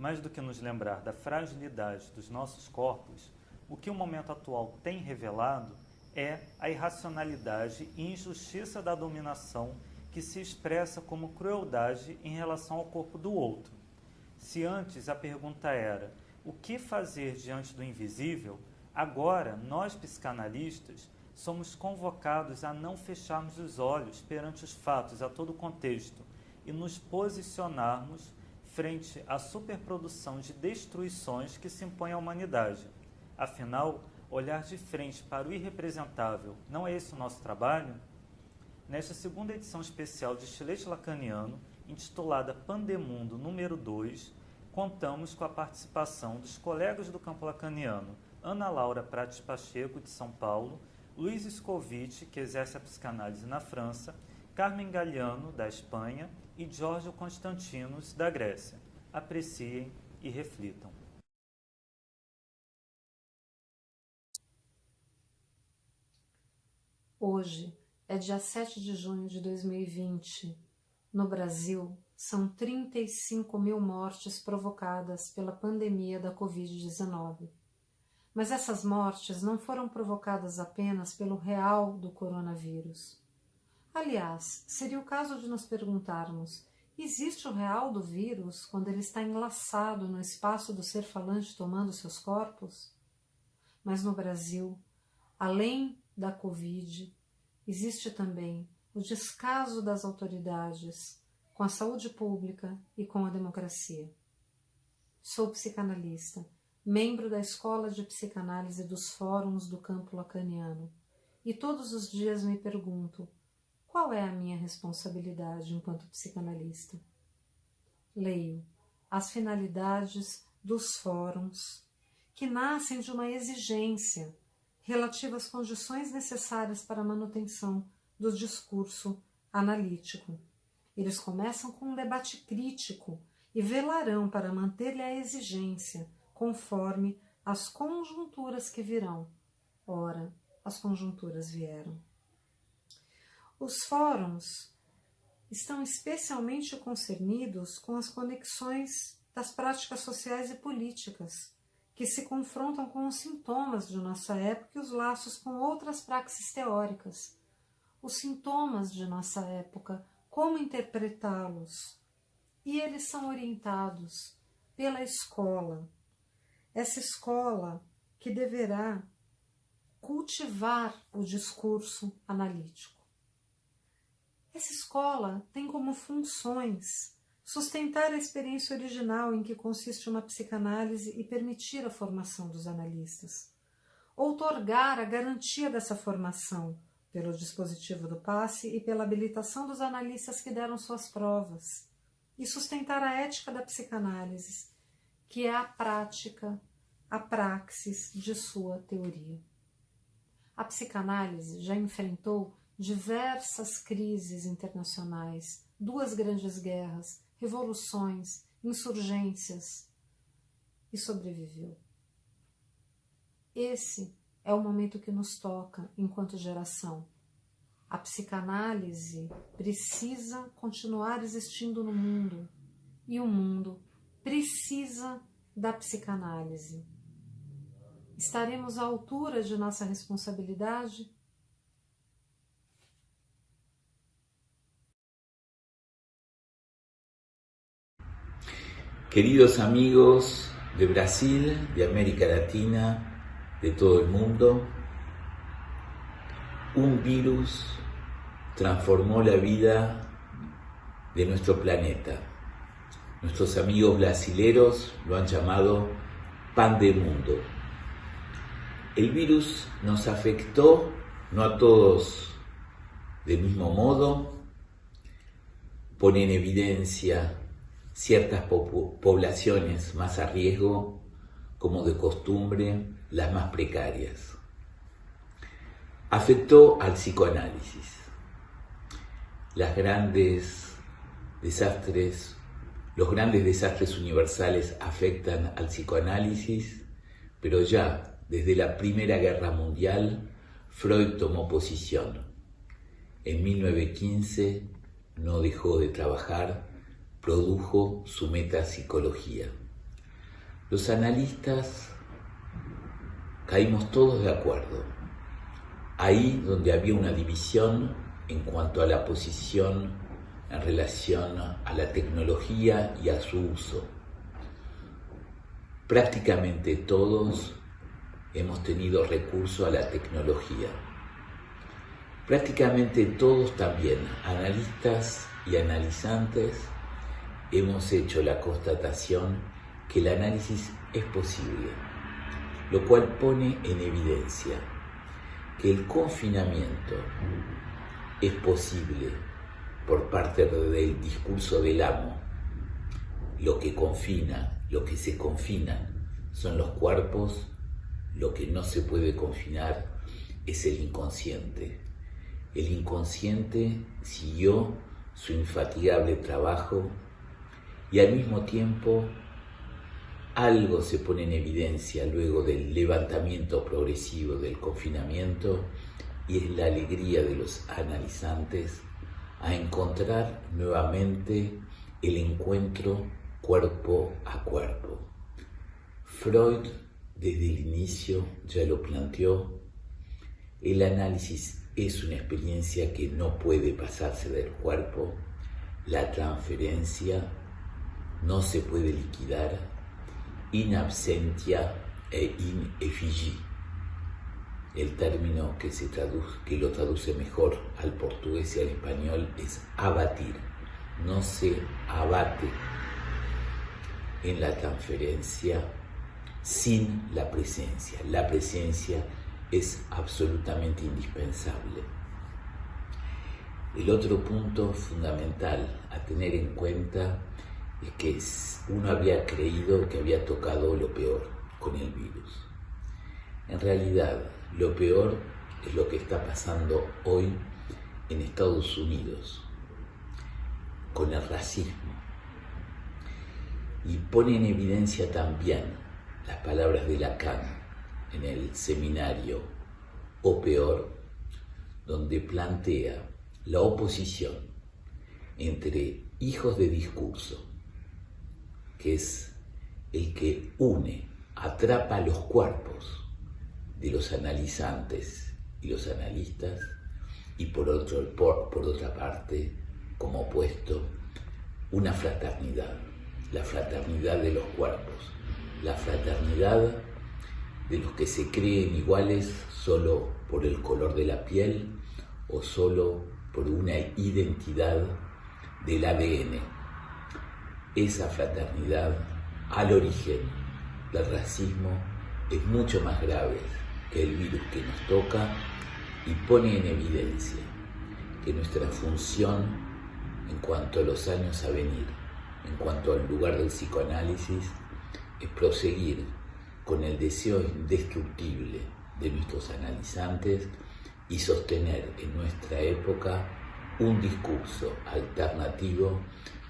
mais do que nos lembrar da fragilidade dos nossos corpos, o que o momento atual tem revelado é a irracionalidade e injustiça da dominação que se expressa como crueldade em relação ao corpo do outro. Se antes a pergunta era o que fazer diante do invisível, agora nós psicanalistas somos convocados a não fecharmos os olhos perante os fatos, a todo o contexto, e nos posicionarmos frente à superprodução de destruições que se impõe à humanidade. Afinal, olhar de frente para o irrepresentável, não é esse o nosso trabalho? Nesta segunda edição especial de Estilete Lacaniano, intitulada Pandemundo número 2, contamos com a participação dos colegas do campo lacaniano Ana Laura Prates Pacheco, de São Paulo, Luiz Scovitch, que exerce a psicanálise na França, Carmen Galliano, da Espanha, e Giorgio Constantinos, da Grécia. Apreciem e reflitam. Hoje é dia 7 de junho de 2020. No Brasil, são 35 mil mortes provocadas pela pandemia da Covid-19. Mas essas mortes não foram provocadas apenas pelo real do coronavírus. Aliás, seria o caso de nos perguntarmos: existe o real do vírus quando ele está enlaçado no espaço do ser falante tomando seus corpos? Mas no Brasil, além da Covid, existe também o descaso das autoridades com a saúde pública e com a democracia. Sou psicanalista, membro da Escola de Psicanálise dos Fóruns do Campo Lacaniano, e todos os dias me pergunto: qual é a minha responsabilidade enquanto psicanalista? Leio as finalidades dos fóruns, que nascem de uma exigência relativa às condições necessárias para a manutenção do discurso analítico. Eles começam com um debate crítico e velarão para manter-lhe a exigência, conforme as conjunturas que virão. Ora, as conjunturas vieram. Os fóruns estão especialmente concernidos com as conexões das práticas sociais e políticas, que se confrontam com os sintomas de nossa época e os laços com outras praxis teóricas. Os sintomas de nossa época, como interpretá-los? E eles são orientados pela escola. Essa escola que deverá cultivar o discurso analítico. Essa escola tem como funções sustentar a experiência original em que consiste uma psicanálise e permitir a formação dos analistas. Outorgar a garantia dessa formação pelo dispositivo do passe e pela habilitação dos analistas que deram suas provas. E sustentar a ética da psicanálise, que é a prática, a praxis de sua teoria. A psicanálise já enfrentou diversas crises internacionais, 2 grandes guerras, revoluções, insurgências, e sobreviveu. Esse é o momento que nos toca enquanto geração. A psicanálise precisa continuar existindo no mundo, e o mundo precisa da psicanálise. Estaremos à altura de nossa responsabilidade? Queridos amigos de Brasil, de América Latina, de todo el mundo, un virus transformó la vida de nuestro planeta. Nuestros amigos brasileros lo han llamado Pandemundo. El virus nos afectó, no a todos del mismo modo, pone en evidencia ciertas poblaciones más a riesgo, como de costumbre las más precarias. Afectó al psicoanálisis. Los grandes desastres universales afectan al psicoanálisis, pero ya desde la Primera Guerra Mundial Freud tomó posición. En 1915 no dejó de trabajar, produjo su metapsicología. Los analistas caímos todos de acuerdo. Ahí donde había una división en cuanto a la posición en relación a la tecnología y a su uso. Prácticamente todos hemos tenido recurso a la tecnología. Prácticamente todos también, analistas y analizantes, hemos hecho la constatación que el análisis es posible, lo cual pone en evidencia que el confinamiento es posible por parte del discurso del amo. Lo que confina, lo que se confina son los cuerpos, lo que no se puede confinar es el inconsciente. El inconsciente siguió su infatigable trabajo y al mismo tiempo algo se pone en evidencia luego del levantamiento progresivo del confinamiento y es la alegría de los analizantes a encontrar nuevamente el encuentro cuerpo a cuerpo. Freud desde el inicio ya lo planteó, el análisis es una experiencia que no puede pasarse del cuerpo, la transferencia no se puede liquidar, in absentia e in effigie. El término que lo traduce mejor al portugués y al español es abatir, no se abate en la transferencia sin la presencia. La presencia es absolutamente indispensable. El otro punto fundamental a tener en cuenta es que uno había creído que había tocado lo peor con el virus. En realidad, lo peor es lo que está pasando hoy en Estados Unidos con el racismo. Y pone en evidencia también las palabras de Lacan en el seminario O Peor, donde plantea la oposición entre hijos de discurso, que es el que une, atrapa los cuerpos de los analizantes y los analistas, y por otra parte, como opuesto, una fraternidad, la fraternidad de los cuerpos, la fraternidad de los que se creen iguales solo por el color de la piel o solo por una identidad del ADN. Esa fraternidad al origen del racismo es mucho más grave que el virus que nos toca y pone en evidencia que nuestra función en cuanto a los años a venir, en cuanto al lugar del psicoanálisis, es proseguir con el deseo indestructible de nuestros analizantes y sostener en nuestra época un discurso alternativo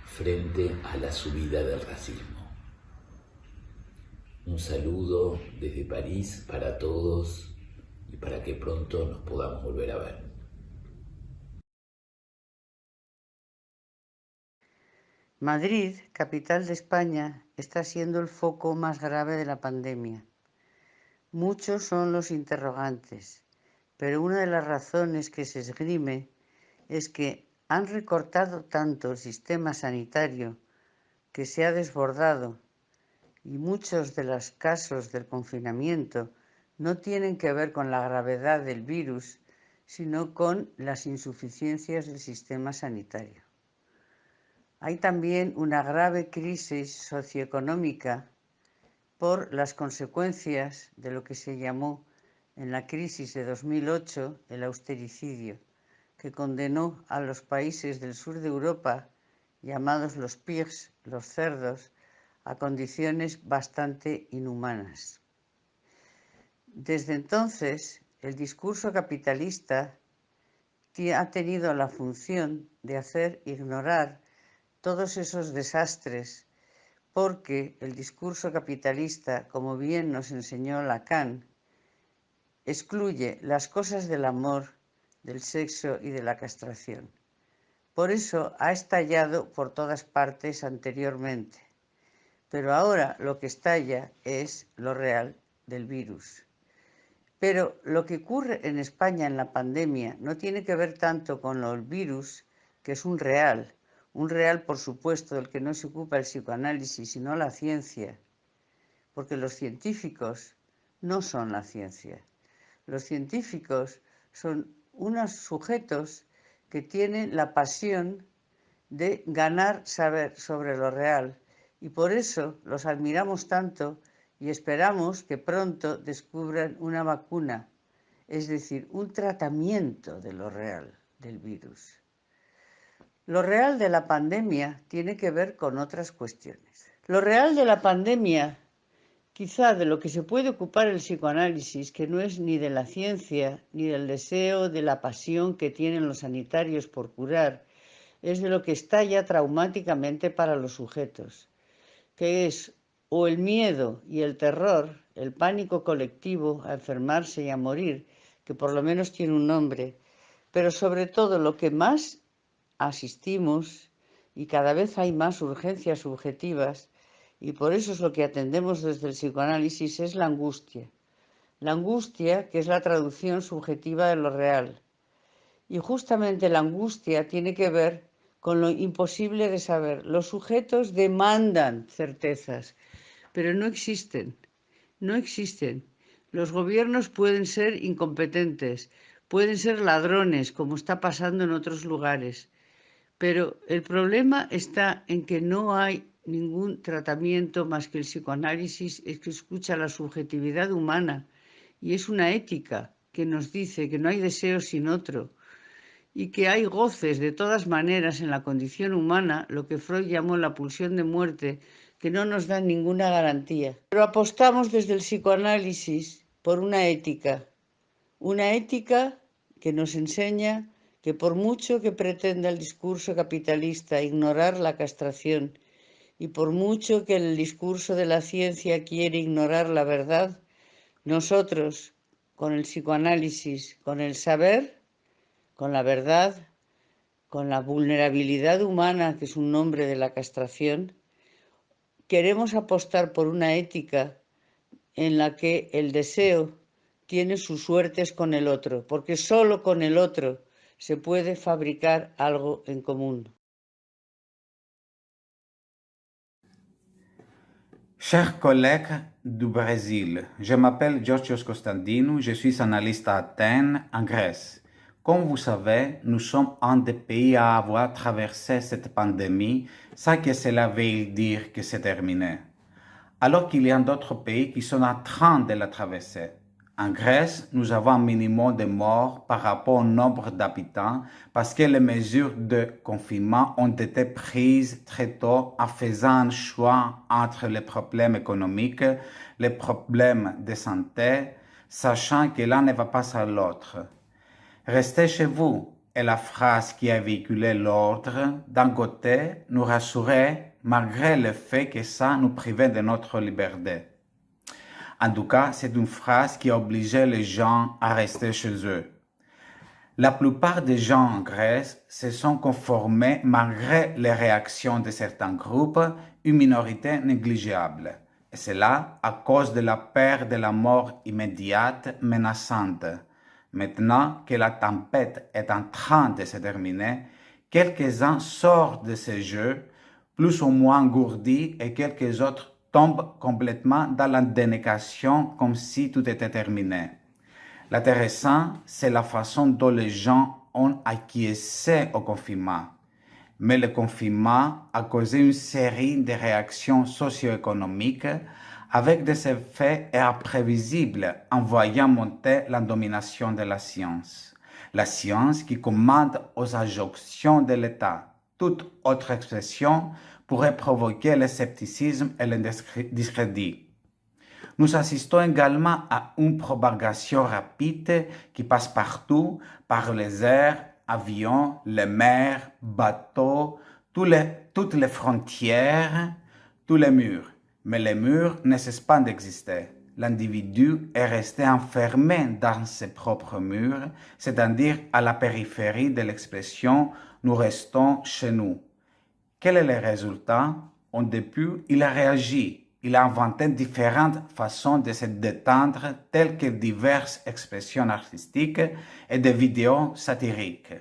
frente a la subida del racismo. Un saludo desde París para todos y para que pronto nos podamos volver a ver. Madrid, capital de España, está siendo el foco más grave de la pandemia. Muchos son los interrogantes, pero una de las razones que se esgrime es que han recortado tanto el sistema sanitario que se ha desbordado y muchos de los casos del confinamiento no tienen que ver con la gravedad del virus, sino con las insuficiencias del sistema sanitario. Hay también una grave crisis socioeconómica por las consecuencias de lo que se llamó en la crisis de 2008 el austericidio, que condenó a los países del sur de Europa, llamados los pigs, los cerdos, a condiciones bastante inhumanas. Desde entonces, el discurso capitalista ha tenido la función de hacer ignorar todos esos desastres, porque el discurso capitalista, como bien nos enseñó Lacan, excluye las cosas del amor, del sexo y de la castración. Por eso ha estallado por todas partes anteriormente, pero ahora lo que estalla es lo real del virus. Pero lo que ocurre en España en la pandemia no tiene que ver tanto con el virus, que es un real por supuesto del que no se ocupa el psicoanálisis, sino la ciencia, porque los científicos no son la ciencia. Los científicos son unos sujetos que tienen la pasión de ganar saber sobre lo real y por eso los admiramos tanto y esperamos que pronto descubran una vacuna, es decir, un tratamiento de lo real del virus. Lo real de la pandemia tiene que ver con otras cuestiones. Lo real de la pandemia, quizá de lo que se puede ocupar el psicoanálisis, que no es ni de la ciencia ni del deseo de la pasión que tienen los sanitarios por curar, es de lo que estalla traumáticamente para los sujetos, que es o el miedo y el terror, el pánico colectivo a enfermarse y a morir, que por lo menos tiene un nombre, pero sobre todo lo que más asistimos, y cada vez hay más urgencias subjetivas, y por eso es lo que atendemos desde el psicoanálisis, es la angustia. La angustia, que es la traducción subjetiva de lo real. Y justamente la angustia tiene que ver con lo imposible de saber. Los sujetos demandan certezas, pero no existen. No existen. Los gobiernos pueden ser incompetentes, pueden ser ladrones, como está pasando en otros lugares. Pero el problema está en que no hay ningún tratamiento más que el psicoanálisis, es que escucha la subjetividad humana y es una ética que nos dice que no hay deseo sin otro y que hay goces de todas maneras en la condición humana, lo que Freud llamó la pulsión de muerte, que no nos dan ninguna garantía. Pero apostamos desde el psicoanálisis por una ética que nos enseña que por mucho que pretenda el discurso capitalista ignorar la castración y por mucho que el discurso de la ciencia quiere ignorar la verdad, nosotros, con el psicoanálisis, con el saber, con la verdad, con la vulnerabilidad humana, que es un nombre de la castración, queremos apostar por una ética en la que el deseo tiene sus suertes con el otro, porque solo con el otro se puede fabricar algo en común. Chers collègues du Brésil, je m'appelle Georgios Constantinou, je suis analyste à Athènes, en Grèce. Comme vous savez, nous sommes un des pays à avoir traversé cette pandémie sans que cela veuille dire que c'est terminé. Alors qu'il y a d'autres pays qui sont en train de la traverser. En Grèce, nous avons un minimum de morts par rapport au nombre d'habitants parce que les mesures de confinement ont été prises très tôt en faisant un choix entre les problèmes économiques, les problèmes de santé, sachant que l'un ne va pas sans l'autre. Restez chez vous est la phrase qui a véhiculé l'ordre. D'un côté, nous rassurer malgré le fait que ça nous privait de notre liberté. En tout cas, c'est une phrase qui a obligé les gens à rester chez eux. La plupart des gens en Grèce se sont conformés malgré les réactions de certains groupes, une minorité négligeable. Et cela à cause de la peur de la mort immédiate menaçante. Maintenant que la tempête est en train de se terminer, quelques-uns sortent de ce jeu, plus ou moins engourdis, et quelques autres tombent complètement dans la dénégation comme si tout était terminé. L'intéressant, c'est la façon dont les gens ont acquiescé au confinement. Mais le confinement a causé une série de réactions socio-économiques avec des effets imprévisibles en voyant monter la domination de la science. La science qui commande aux injonctions de l'État. Toute autre expression pourrait provoquer le scepticisme et le discrédit. Nous assistons également à une propagation rapide qui passe partout, par les airs, avions, les mers, bateaux, toutes les frontières, tous les murs. Mais les murs ne cessent pas d'exister. L'individu est resté enfermé dans ses propres murs, c'est-à-dire à la périphérie de l'expression « nous restons chez nous ». Quel est le résultat? au début, il a réagi. Il a inventé différentes façons de se détendre, telles que diverses expressions artistiques et des vidéos satiriques.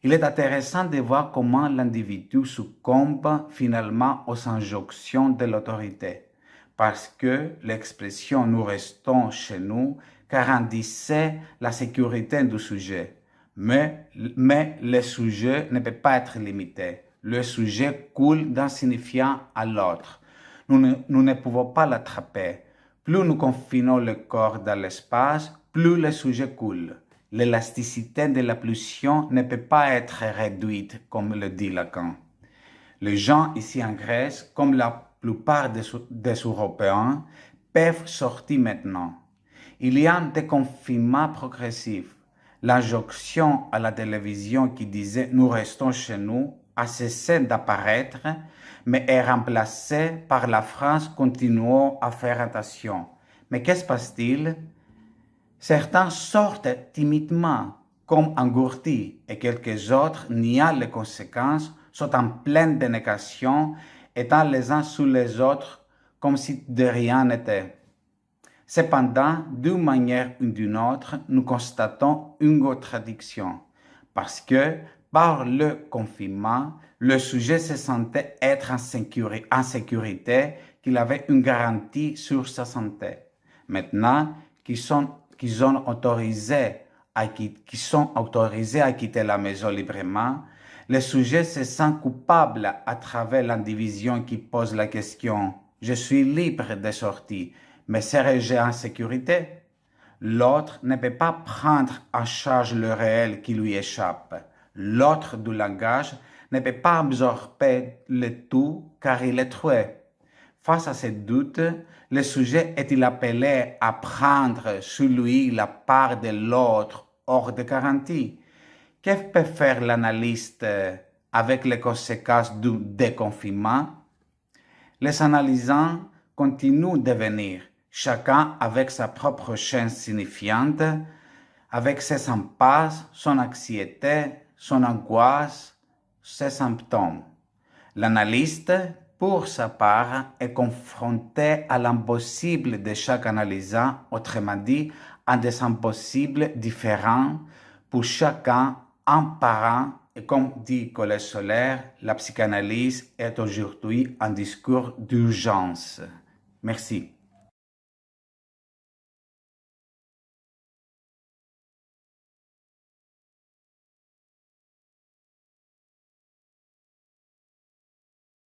Il est intéressant de voir comment l'individu succombe finalement aux injonctions de l'autorité, parce que l'expression « nous restons chez nous » garantissait la sécurité du sujet. Mais le sujet ne peut pas être limité. Le sujet coule d'un signifiant à l'autre. Nous ne pouvons pas l'attraper. Plus nous confinons le corps dans l'espace, plus le sujet coule. L'élasticité de la pulsion ne peut pas être réduite, comme le dit Lacan. Les gens ici en Grèce, comme la plupart des Européens, peuvent sortir maintenant. Il y a un déconfinement progressif. L'injonction à la télévision qui disait « nous restons chez nous » a cessé d'apparaître, mais est remplacée par la phrase « continuons à faire attention ». Mais qu'est-ce qui se passe-t-il? Certains sortent timidement, comme engourdis, et quelques autres, niant les conséquences, sont en pleine dénégation, étant les uns sous les autres, comme si de rien n'était. Cependant, d'une manière ou d'une autre, nous constatons une contradiction, parce que, par le confinement, le sujet se sentait être en sécurité, qu'il avait une garantie sur sa santé. Maintenant qu'ils sont autorisés à quitter la maison librement, le sujet se sent coupable à travers l'indivision qui pose la question « Je suis libre de sortir, mais serais-je en sécurité ?» L'autre ne peut pas prendre en charge le réel qui lui échappe. L'autre du langage ne peut pas absorber le tout car il est troué. Face à ces doutes, le sujet est-il appelé à prendre sur lui la part de l'autre hors de garantie? Que peut faire l'analyste avec les conséquences du déconfinement? Les analysants continuent de venir, chacun avec sa propre chaîne signifiante, avec ses impasses, son anxiété, son angoisse, ses symptômes. L'analyste, pour sa part, est confronté à l'impossible de chaque analysant, autrement dit, à des impossibles différents pour chacun, un par un, et comme dit Colette Solaire, la psychanalyse est aujourd'hui un discours d'urgence. Merci.